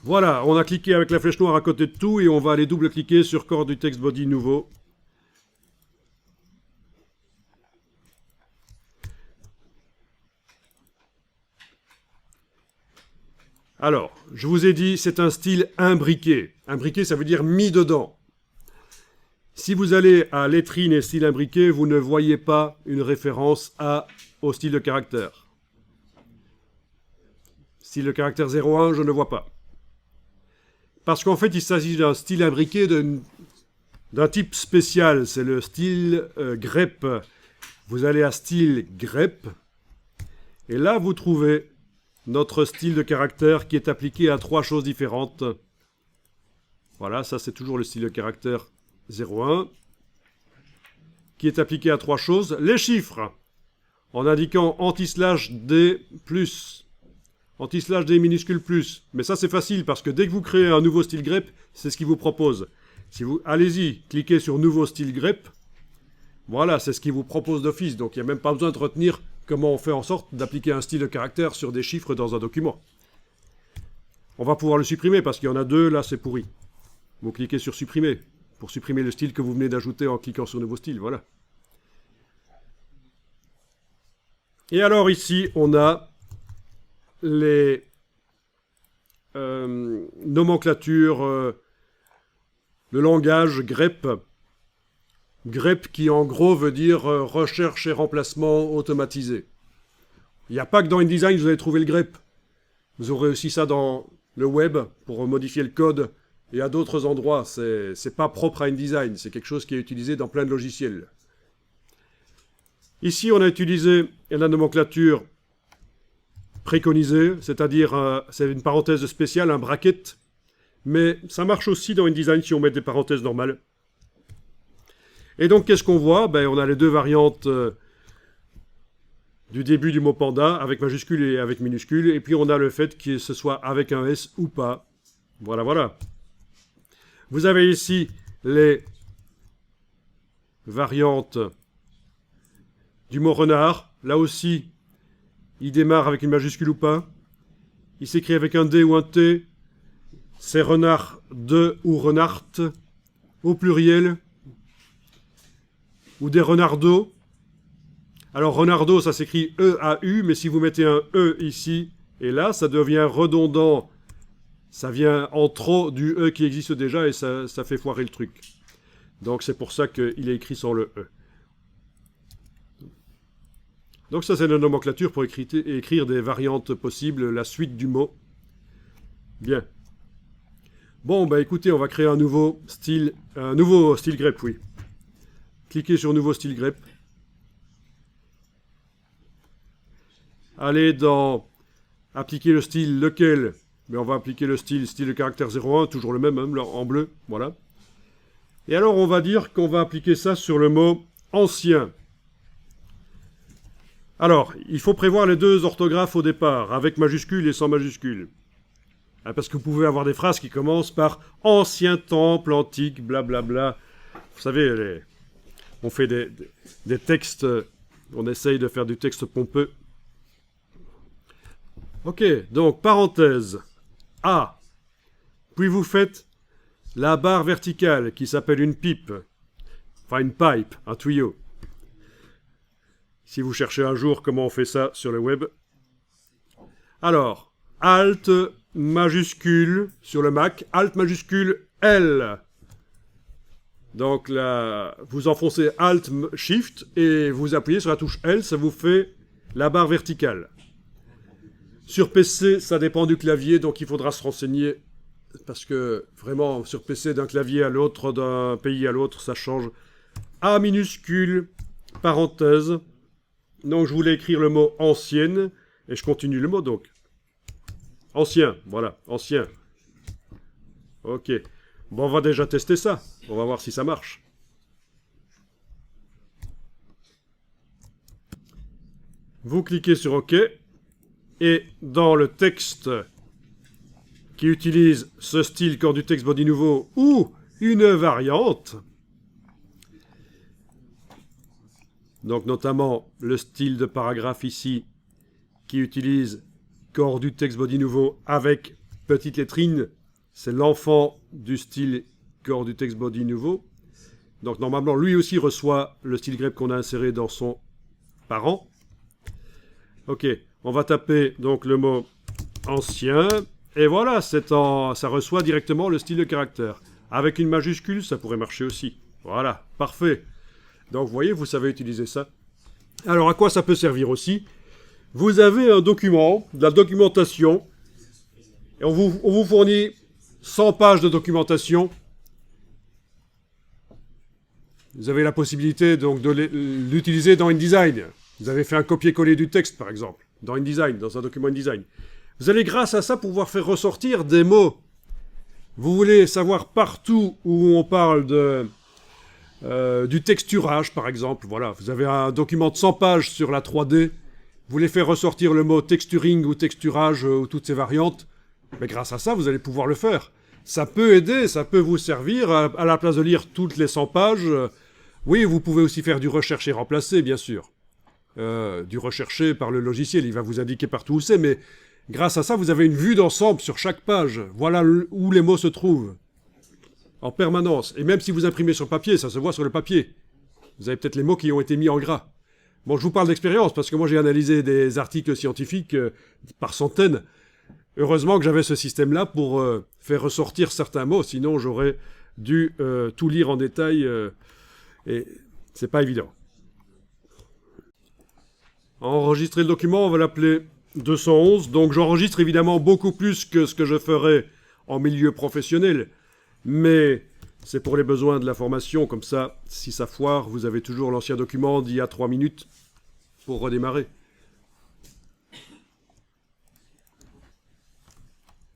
Voilà, on a cliqué avec la flèche noire à côté de tout et on va aller double-cliquer sur corps du text body nouveau. Alors, je vous ai dit, c'est un style imbriqué. Imbriqué, ça veut dire mis dedans. Si vous allez à lettrine et style imbriqué, vous ne voyez pas une référence au style de caractère. Style de caractère 01, je ne vois pas. Parce qu'en fait, il s'agit d'un style imbriqué d'un type spécial. C'est le style grep. Vous allez à style grep. Et là, vous trouvez notre style de caractère qui est appliqué à 3 choses différentes. Voilà, ça c'est toujours le style de caractère 01 qui est appliqué à 3 choses. Les chiffres, en indiquant anti/D+, anti/D minuscule plus. Mais ça c'est facile parce que dès que vous créez un nouveau style grep, c'est ce qu'il vous propose. Si vous allez-y, cliquez sur nouveau style grep. Voilà, c'est ce qu'il vous propose d'office. Donc il n'y a même pas besoin de retenir comment on fait en sorte d'appliquer un style de caractère sur des chiffres dans un document. On va pouvoir le supprimer parce qu'il y en a 2, là c'est pourri. Vous cliquez sur supprimer pour supprimer le style que vous venez d'ajouter en cliquant sur nouveau style, voilà. Et alors ici, on a les nomenclatures, le langage grep. Grep qui en gros veut dire recherche et remplacement automatisé. Il n'y a pas que dans InDesign vous allez trouver le grep. Vous aurez aussi ça dans le web pour modifier le code et à d'autres endroits. C'est pas propre à InDesign, c'est quelque chose qui est utilisé dans plein de logiciels. Ici on a utilisé la nomenclature préconisée, c'est-à-dire c'est une parenthèse spéciale, un bracket, mais ça marche aussi dans InDesign si on met des parenthèses normales. Et donc, qu'est-ce qu'on voit? On a les 2 variantes du début du mot panda, avec majuscule et avec minuscule. Et puis, on a le fait que ce soit avec un S ou pas. Voilà, voilà. Vous avez ici les variantes du mot renard. Là aussi, il démarre avec une majuscule ou pas. Il s'écrit avec un D ou un T. C'est renard de ou renart au pluriel. Ou des renardos. Alors renardo, ça s'écrit E-A-U, mais si vous mettez un E ici et là, ça devient redondant. Ça vient en trop du E qui existe déjà et ça fait foirer le truc. Donc c'est pour ça qu'il est écrit sans le E. Donc ça c'est la nomenclature pour écrire des variantes possibles, la suite du mot. Bien. Bon, écoutez, on va créer un nouveau style grep, oui. Cliquez sur nouveau style grep. Allez dans appliquer le style lequel. Mais on va appliquer le style de caractère 01, toujours le même, hein, en bleu, voilà. Et alors on va dire qu'on va appliquer ça sur le mot ancien. Alors, il faut prévoir les 2 orthographes au départ, avec majuscule et sans majuscule. Parce que vous pouvez avoir des phrases qui commencent par ancien temple, antique, blablabla. Vous savez, on fait des textes, on essaye de faire du texte pompeux. Ok, donc parenthèse A. Puis vous faites la barre verticale qui s'appelle une pipe. Enfin une pipe, un tuyau. Si vous cherchez un jour comment on fait ça sur le web. Alors, Alt majuscule sur le Mac, Alt majuscule L. Donc là, vous enfoncez Alt Shift et vous appuyez sur la touche L, ça vous fait la barre verticale. Sur PC, ça dépend du clavier, donc il faudra se renseigner parce que vraiment, sur PC, d'un clavier à l'autre, d'un pays à l'autre, ça change. A minuscule, parenthèse. Donc je voulais écrire le mot ancienne et je continue le mot donc. Ancien, voilà, ancien. Ok. Bon, on va déjà tester ça. On va voir si ça marche. Vous cliquez sur OK. Et dans le texte qui utilise ce style corps du text body nouveau ou une variante, donc notamment le style de paragraphe ici qui utilise corps du text body nouveau avec petite lettrine, c'est l'enfant du style corps du text body nouveau. Donc normalement, lui aussi reçoit le style grep qu'on a inséré dans son parent. Ok, on va taper donc le mot ancien. Et voilà, ça reçoit directement le style de caractère. Avec une majuscule, ça pourrait marcher aussi. Voilà, parfait. Donc vous voyez, vous savez utiliser ça. Alors à quoi ça peut servir aussi? Vous avez un document, de la documentation, et on vous fournit 100 pages de documentation. Vous avez la possibilité donc de l'utiliser dans InDesign. Vous avez fait un copier-coller du texte, par exemple, dans InDesign, dans un document InDesign. Vous allez, grâce à ça, pouvoir faire ressortir des mots. Vous voulez savoir partout où on parle du texturage, par exemple. Voilà, vous avez un document de 100 pages sur la 3D. Vous voulez faire ressortir le mot texturing ou texturage ou toutes ces variantes. Mais grâce à ça, vous allez pouvoir le faire. Ça peut aider, ça peut vous servir à la place de lire toutes les 100 pages. Oui, vous pouvez aussi faire du rechercher remplacer, bien sûr. Du rechercher par le logiciel, il va vous indiquer partout où c'est, mais grâce à ça, vous avez une vue d'ensemble sur chaque page. Voilà où les mots se trouvent. En permanence. Et même si vous imprimez sur papier, ça se voit sur le papier. Vous avez peut-être les mots qui ont été mis en gras. Bon, je vous parle d'expérience, parce que moi j'ai analysé des articles scientifiques par centaines. Heureusement que j'avais ce système-là pour faire ressortir certains mots, sinon j'aurais dû tout lire en détail, et c'est pas évident. Enregistrer le document, on va l'appeler 211, donc j'enregistre évidemment beaucoup plus que ce que je ferais en milieu professionnel, mais c'est pour les besoins de la formation, comme ça, si ça foire, vous avez toujours l'ancien document d'il y a 3 minutes pour redémarrer.